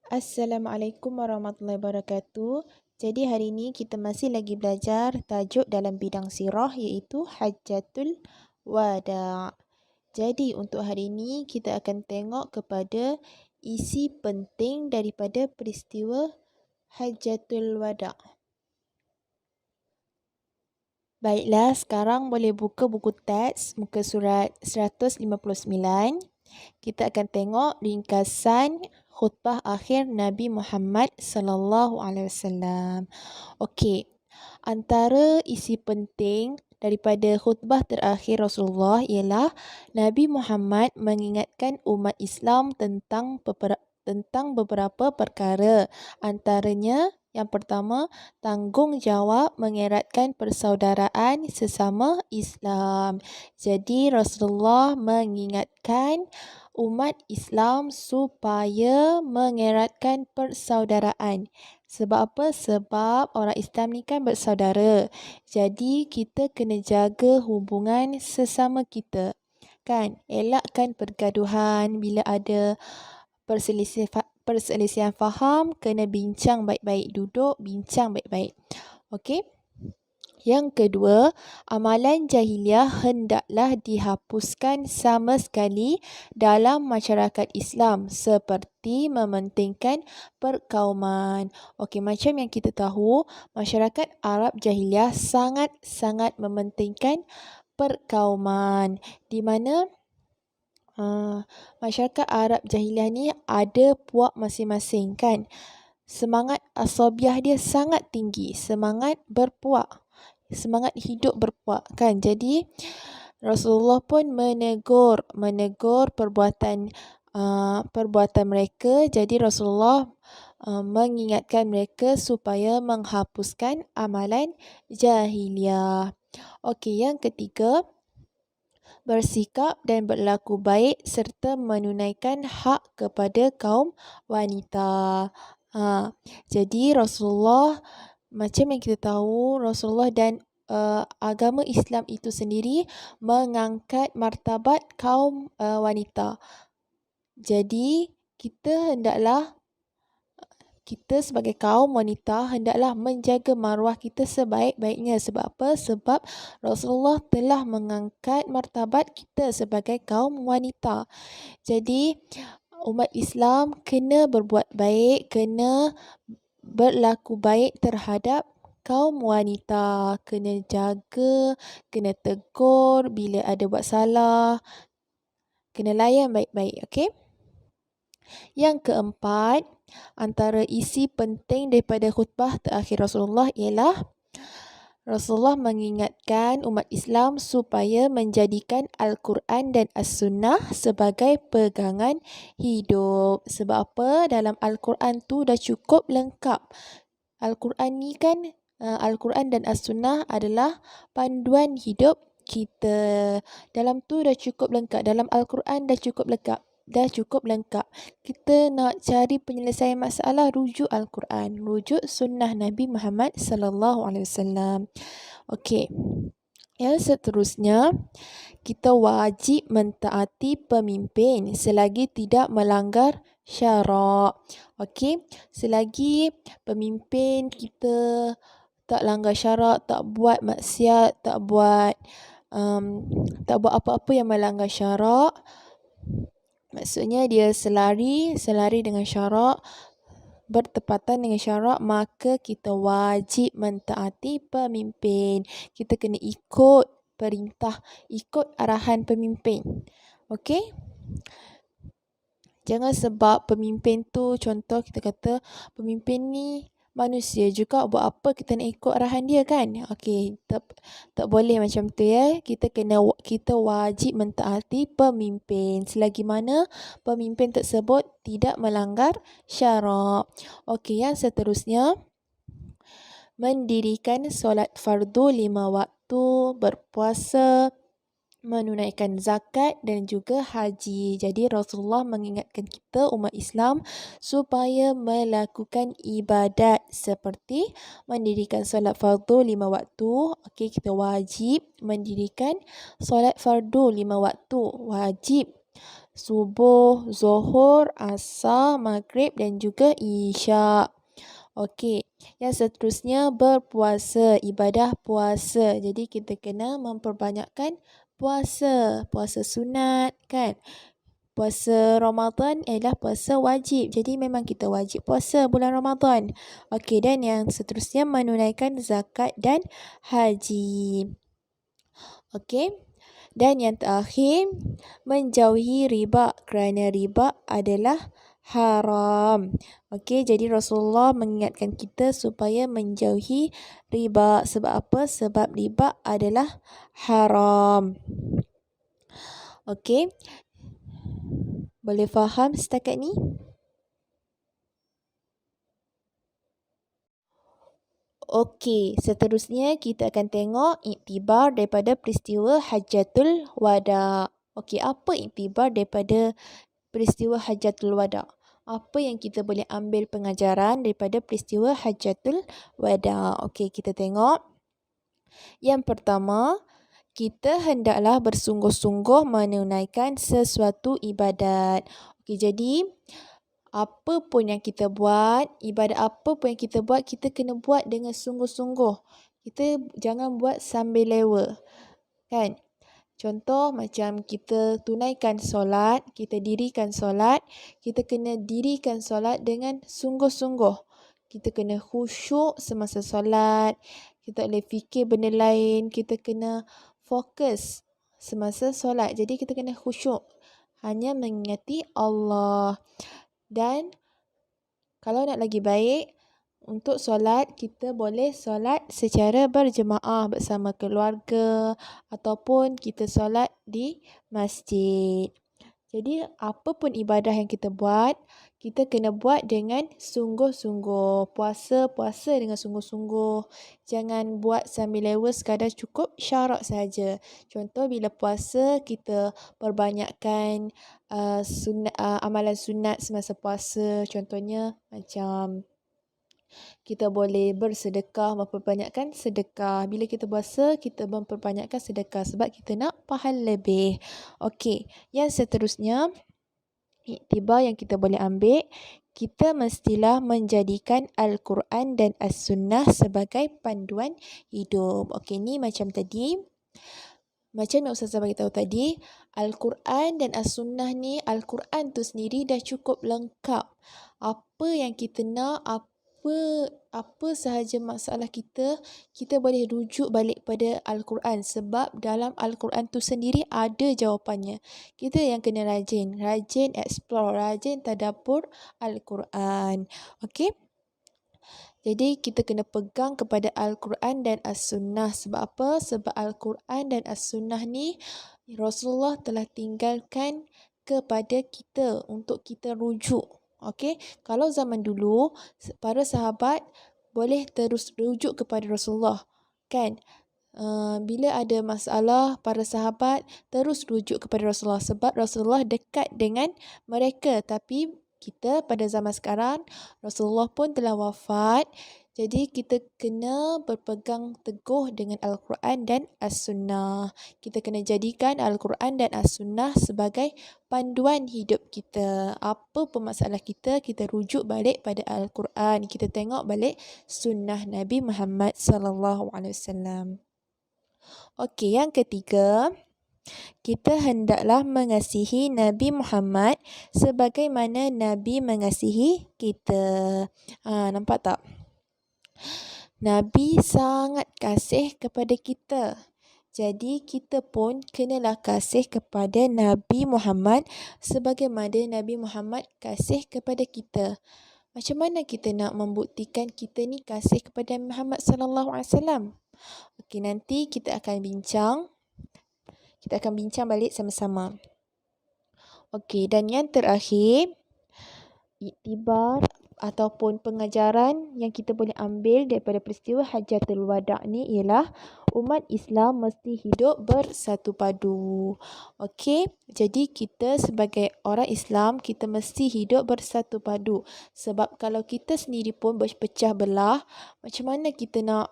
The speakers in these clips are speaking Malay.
Assalamualaikum warahmatullahi wabarakatuh. Jadi hari ini kita masih lagi belajar tajuk dalam bidang sirah iaitu Hajjatul Wada'. Jadi untuk hari ini kita akan tengok kepada isi penting daripada peristiwa Hajjatul Wada'. Baiklah, sekarang boleh buka buku teks muka surat 159. Kita akan tengok ringkasan khutbah akhir Nabi Muhammad sallallahu alaihi wasallam. Okey. Antara isi penting daripada khutbah terakhir Rasulullah ialah Nabi Muhammad mengingatkan umat Islam tentang beberapa perkara. Antaranya yang pertama, tanggungjawab mengeratkan persaudaraan sesama Islam. Jadi Rasulullah mengingatkan umat Islam supaya mengeratkan persaudaraan. Sebab apa? Sebab orang Islam ni kan bersaudara. Jadi kita kena jaga hubungan sesama kita. Kan? Elakkan pergaduhan bila ada perselisihan faham, kena bincang baik-baik, duduk bincang baik-baik. Okey? Yang kedua, amalan jahiliah hendaklah dihapuskan sama sekali dalam masyarakat Islam seperti mementingkan perkauman. Okey, macam yang kita tahu, masyarakat Arab jahiliah sangat-sangat mementingkan perkauman, di mana masyarakat Arab jahiliah ni ada puak masing-masing kan. Semangat asabiah dia sangat tinggi, semangat berpuak, semangat hidup berpuak kan. Jadi Rasulullah pun menegur perbuatan mereka. Jadi Rasulullah mengingatkan mereka supaya menghapuskan amalan jahiliah. Okey, yang ketiga, bersikap dan berlaku baik serta menunaikan hak kepada kaum wanita. Jadi Rasulullah, macam yang kita tahu, Rasulullah dan agama Islam itu sendiri mengangkat martabat kaum wanita. Jadi kita sebagai kaum wanita hendaklah menjaga maruah kita sebaik-baiknya. Sebab apa? Sebab Rasulullah telah mengangkat martabat kita sebagai kaum wanita. Jadi umat Islam kena berbuat baik, kena berlaku baik terhadap kaum wanita. Kena jaga, kena tegur bila ada buat salah. Kena layan baik-baik, okey? Yang keempat, antara isi penting daripada khutbah terakhir Rasulullah ialah Rasulullah mengingatkan umat Islam supaya menjadikan Al-Quran dan As-Sunnah sebagai pegangan hidup. Sebab apa? Dalam Al-Quran tu dah cukup lengkap. Al-Quran ni kan, Al-Quran dan As-Sunnah adalah panduan hidup kita. Dalam tu dah cukup lengkap. Dalam Al-Quran dah cukup lengkap. Kita nak cari penyelesaian masalah, rujuk Al-Quran, rujuk sunnah Nabi Muhammad sallallahu alaihi wasallam. Okey. Yang seterusnya, kita wajib mentaati pemimpin selagi tidak melanggar syarak. Okey, selagi pemimpin kita tak langgar syarak, tak buat maksiat, tak buat apa-apa yang melanggar syarak, maksudnya dia selari dengan syarak, bertepatan dengan syarak, maka kita wajib mentaati pemimpin. Kita kena ikut perintah, ikut arahan pemimpin. Okey? Jangan sebab pemimpin tu, contoh kita kata pemimpin ni manusia juga, buat apa kita nak ikut arahan dia kan? Okey, tak boleh macam tu ya. Kita wajib mentaati pemimpin selagi mana pemimpin tersebut tidak melanggar syarak. Okey, yang seterusnya, mendirikan solat fardu 5 waktu, berpuasa, menunaikan zakat dan juga haji. Jadi Rasulullah mengingatkan kita umat Islam supaya melakukan ibadat seperti mendirikan solat fardu 5 waktu. Okey, kita wajib mendirikan solat fardu 5 waktu. Wajib. subuh, zuhur, asar, maghrib dan juga isyak. Okey, yang seterusnya berpuasa, ibadah puasa. Jadi kita kena memperbanyakkan puasa, puasa sunat kan. Puasa Ramadan adalah puasa wajib. Jadi memang kita wajib puasa bulan Ramadan. Okey, dan yang seterusnya menunaikan zakat dan haji. Okey. Dan yang terakhir, menjauhi riba kerana riba adalah haram. Okey, jadi Rasulullah mengingatkan kita supaya menjauhi riba. Sebab apa? Sebab riba adalah haram. Okey, boleh faham setakat ni? Okey, seterusnya kita akan tengok iktibar daripada peristiwa Hajjatul Wada. Okey, apa iktibar daripada peristiwa Hajjatul Wada? Apa yang kita boleh ambil pengajaran daripada peristiwa Hajjatul Wada? Okey, kita tengok. Yang pertama, kita hendaklah bersungguh-sungguh menunaikan sesuatu ibadat. Okey, jadi apa pun yang kita buat, ibadat apa pun yang kita buat, kita kena buat dengan sungguh-sungguh. Kita jangan buat sambil lewa. Kan? Contoh macam kita tunaikan solat, kita dirikan solat, kita kena dirikan solat dengan sungguh-sungguh. Kita kena khusyuk semasa solat, kita tak boleh fikir benda lain, kita kena fokus semasa solat. Jadi kita kena khusyuk, hanya mengingati Allah. Dan kalau nak lagi baik, untuk solat, kita boleh solat secara berjemaah bersama keluarga ataupun kita solat di masjid. Jadi, apa pun ibadah yang kita buat, kita kena buat dengan sungguh-sungguh. Puasa dengan sungguh-sungguh. Jangan buat sambil lewa sekadar cukup syarak saja. Contoh, bila puasa, kita perbanyakkan amalan sunat semasa puasa. Contohnya, macam kita boleh bersedekah, memperbanyakkan sedekah. Bila kita puasa, kita memperbanyakkan sedekah sebab kita nak pahala lebih. Okey, yang seterusnya, iktibar yang kita boleh ambil, kita mestilah menjadikan Al-Quran dan As-Sunnah sebagai panduan hidup. Okey, ni macam tadi. Macam yang Ustazah bagi tahu tadi, Al-Quran dan As-Sunnah ni, Al-Quran tu sendiri dah cukup lengkap. Apa yang kita nak, apa sahaja masalah kita boleh rujuk balik pada Al-Quran sebab dalam Al-Quran tu sendiri ada jawapannya. Kita yang kena rajin explore, rajin tadabbur Al-Quran. Okey? Jadi kita kena pegang kepada Al-Quran dan As-Sunnah. Sebab apa? Sebab Al-Quran dan As-Sunnah ni Rasulullah telah tinggalkan kepada kita untuk kita rujuk. Okey? Kalau zaman dulu, para sahabat boleh terus rujuk kepada Rasulullah. Kan? Bila ada masalah, para sahabat terus rujuk kepada Rasulullah sebab Rasulullah dekat dengan mereka. Tapi kita pada zaman sekarang, Rasulullah pun telah wafat. Jadi kita kena berpegang teguh dengan Al-Quran dan As-Sunnah. Kita kena jadikan Al-Quran dan As-Sunnah sebagai panduan hidup kita. Apa pun masalah kita rujuk balik pada Al-Quran. Kita tengok balik sunnah Nabi Muhammad sallallahu alaihi wasallam. Okey, yang ketiga, kita hendaklah mengasihi Nabi Muhammad sebagaimana Nabi mengasihi kita. Nampak tak? Nabi sangat kasih kepada kita. Jadi kita pun kenalah kasih kepada Nabi Muhammad sebagaimana Nabi Muhammad kasih kepada kita. Macam mana kita nak membuktikan kita ni kasih kepada Muhammad sallallahu alaihi wasallam? Okey, nanti kita akan bincang balik sama-sama. Okey, dan yang terakhir, iktibar ataupun pengajaran yang kita boleh ambil daripada peristiwa Hajjatul Wada' ni ialah umat Islam mesti hidup bersatu padu. Okey, jadi kita sebagai orang Islam, kita mesti hidup bersatu padu. Sebab kalau kita sendiri pun berpecah belah, macam mana kita nak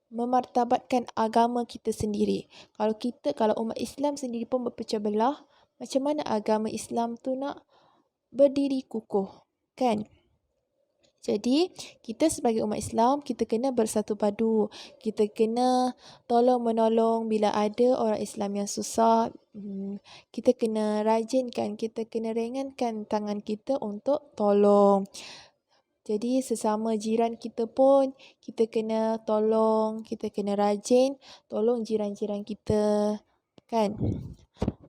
memartabatkan agama kita sendiri. Kalau umat Islam sendiri pun berpecah belah, macam mana agama Islam tu nak berdiri kukuh, kan? Jadi, kita sebagai umat Islam, kita kena bersatu padu. Kita kena tolong-menolong bila ada orang Islam yang susah. Kita kena rajinkan, kita kena ringankan tangan kita untuk tolong. Jadi, sesama jiran kita pun, kita kena tolong, kita kena rajin tolong jiran-jiran kita. Kan?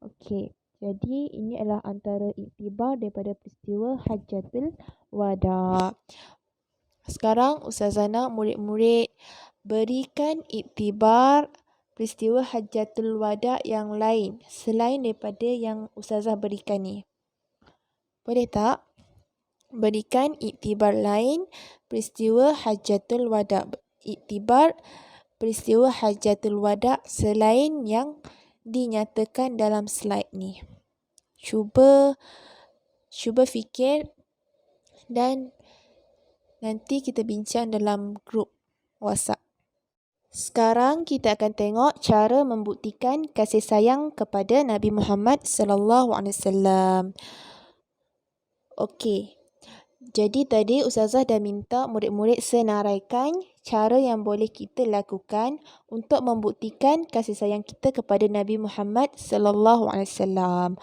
Okey. Jadi, ini adalah antara iktibar daripada peristiwa Hajjatul Wada'. Sekarang Ustazah nak murid-murid berikan iktibar peristiwa Hajjatul Wada' yang lain selain daripada yang Ustazah berikan ni. Boleh tak? Berikan iktibar lain peristiwa Hajjatul Wada'. Iktibar peristiwa Hajjatul Wada' selain yang dinyatakan dalam slide ni. Cuba fikir dan nanti kita bincang dalam grup WhatsApp. Sekarang kita akan tengok cara membuktikan kasih sayang kepada Nabi Muhammad sallallahu alaihi wasallam. Okey. Jadi tadi Ustazah dah minta murid-murid senaraikan cara yang boleh kita lakukan untuk membuktikan kasih sayang kita kepada Nabi Muhammad sallallahu alaihi wasallam.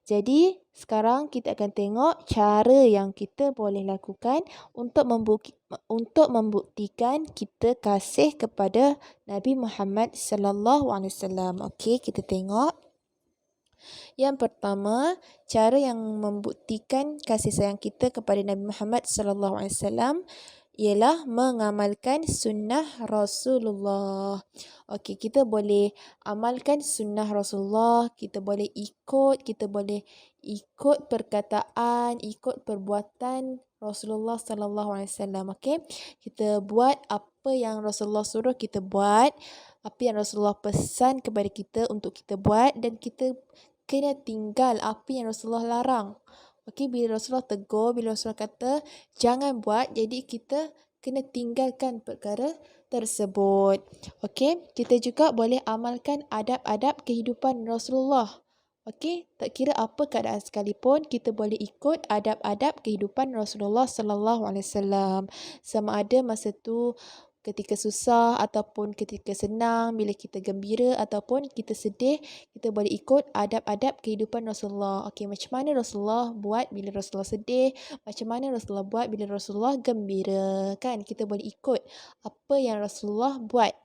Jadi, sekarang kita akan tengok cara yang kita boleh lakukan untuk membuktikan kita kasih kepada Nabi Muhammad sallallahu alaihi wasallam. Okey, kita tengok. Yang pertama, cara yang membuktikan kasih sayang kita kepada Nabi Muhammad sallallahu alaihi wasallam ialah mengamalkan sunnah Rasulullah. Okey, kita boleh amalkan sunnah Rasulullah, kita boleh ikut perkataan, ikut perbuatan Rasulullah sallallahu alaihi wasallam. Okey, kita buat apa yang Rasulullah suruh kita buat, apa yang Rasulullah pesan kepada kita untuk kita buat, dan kita kena tinggal apa yang Rasulullah larang. Okey, bila Rasulullah tegur, bila Rasulullah kata jangan buat, jadi kita kena tinggalkan perkara tersebut. Okey, kita juga boleh amalkan adab-adab kehidupan Rasulullah. Okey, tak kira apa keadaan sekalipun, kita boleh ikut adab-adab kehidupan Rasulullah sallallahu alaihi wasallam. Sama ada masa tu ketika susah ataupun ketika senang, bila kita gembira ataupun kita sedih, kita boleh ikut adab-adab kehidupan Rasulullah. Okey, macam mana Rasulullah buat bila Rasulullah sedih, macam mana Rasulullah buat bila Rasulullah gembira, kan? Kita boleh ikut apa yang Rasulullah buat.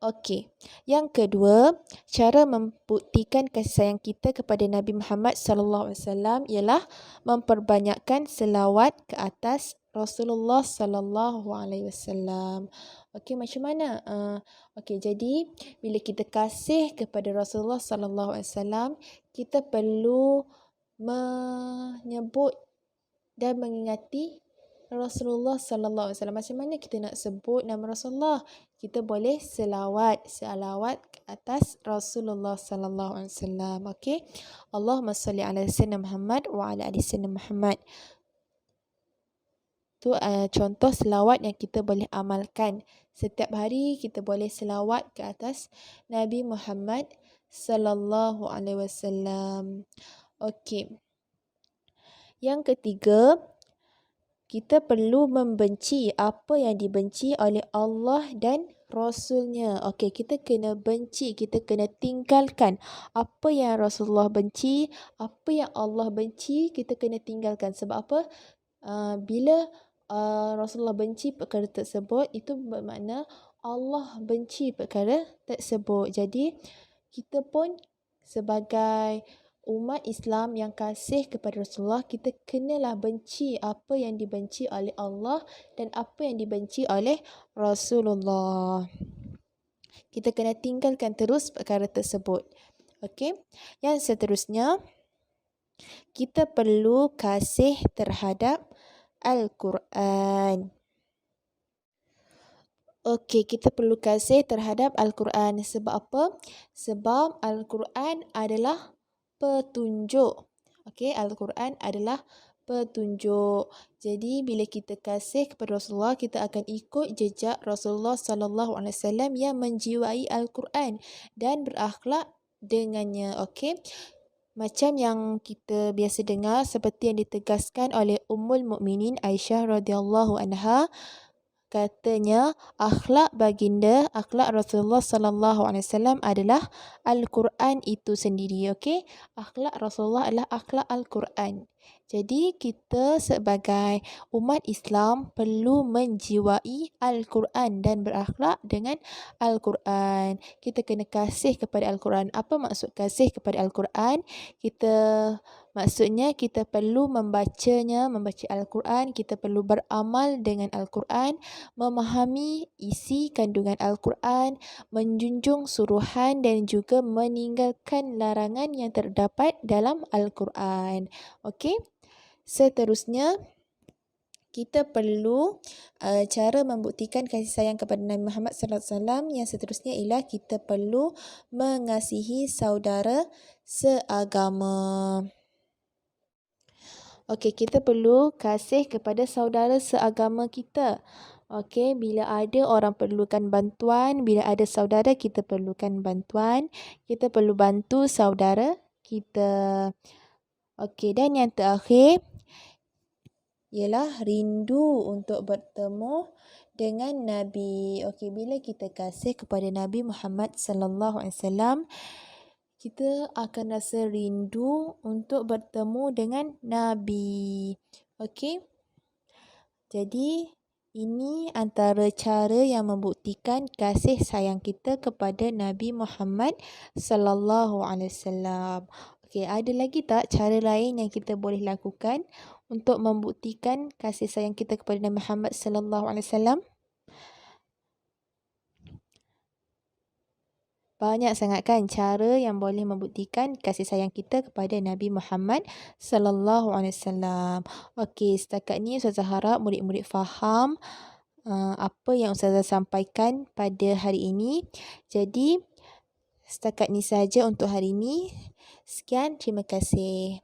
Okey, yang kedua, cara membuktikan kasih sayang kita kepada Nabi Muhammad sallallahu alaihi wasallam ialah memperbanyakkan selawat ke atas Rasulullah sallallahu alaihi wasallam. Okey, macam mana? Okey, jadi bila kita kasih kepada Rasulullah sallallahu alaihi wasallam, kita perlu menyebut dan mengingati Rasulullah sallallahu alaihi wasallam. Macam mana kita nak sebut nama Rasulullah? Kita boleh selawat ke atas Rasulullah sallallahu alaihi wasallam. Okey. Allahumma salli ala sayyidina Muhammad wa ala ali sayyidina Muhammad. Tu contoh selawat yang kita boleh amalkan. Setiap hari kita boleh selawat ke atas Nabi Muhammad sallallahu alaihi wasallam. Okey. Yang ketiga, kita perlu membenci apa yang dibenci oleh Allah dan Rasulnya. Okey, kita kena benci, kita kena tinggalkan apa yang Rasulullah benci, apa yang Allah benci, kita kena tinggalkan. Sebab apa? Bila Rasulullah benci perkara tersebut, itu bermakna Allah benci perkara tersebut. Jadi, kita pun sebagai umat Islam yang kasih kepada Rasulullah, kita kenalah benci apa yang dibenci oleh Allah dan apa yang dibenci oleh Rasulullah. Kita kena tinggalkan terus perkara tersebut. Okey. Yang seterusnya, kita perlu kasih terhadap Al-Quran. Okey, kita perlu kasih terhadap Al-Quran. Sebab apa? Sebab Al-Quran adalah petunjuk. Okey, Al-Quran adalah petunjuk. Jadi bila kita kasih kepada Rasulullah, kita akan ikut jejak Rasulullah sallallahu alaihi wasallam yang menjiwai Al-Quran dan berakhlak dengannya. Okey. Macam yang kita biasa dengar seperti yang ditegaskan oleh Ummul Mukminin Aisyah radhiyallahu anha, katanya akhlak baginda, akhlak Rasulullah sallallahu alaihi wasallam adalah Al-Quran itu sendiri. Okey, akhlak Rasulullah adalah akhlak Al-Quran. Jadi kita sebagai umat Islam perlu menjiwai Al-Quran dan berakhlak dengan Al-Quran. Kita kena kasih kepada Al-Quran. Apa maksud kasih kepada Al-Quran? Maksudnya kita perlu membacanya, membaca Al-Quran, kita perlu beramal dengan Al-Quran, memahami isi kandungan Al-Quran, menjunjung suruhan dan juga meninggalkan larangan yang terdapat dalam Al-Quran. Okey. Seterusnya, kita perlu cara membuktikan kasih sayang kepada Nabi Muhammad sallallahu alaihi wasallam. Yang seterusnya ialah kita perlu mengasihi saudara seagama. Okey, kita perlu kasih kepada saudara seagama kita. Okey, bila ada orang perlukan bantuan, bila ada saudara kita perlukan bantuan, kita perlu bantu saudara kita. Okey, dan yang terakhir ialah rindu untuk bertemu dengan Nabi. Okey, bila kita kasih kepada Nabi Muhammad sallallahu alaihi wasallam, kita akan rasa rindu untuk bertemu dengan Nabi. Okey. Jadi, ini antara cara yang membuktikan kasih sayang kita kepada Nabi Muhammad sallallahu alaihi wasallam. Okey, ada lagi tak cara lain yang kita boleh lakukan untuk membuktikan kasih sayang kita kepada Nabi Muhammad sallallahu alaihi wasallam? Banyak sangat kan cara yang boleh membuktikan kasih sayang kita kepada Nabi Muhammad sallallahu alaihi wasallam. Okey, setakat ni Ustazah harap murid-murid faham apa yang Ustazah sampaikan pada hari ini. Jadi, setakat ni saja untuk hari ini. Sekian, terima kasih.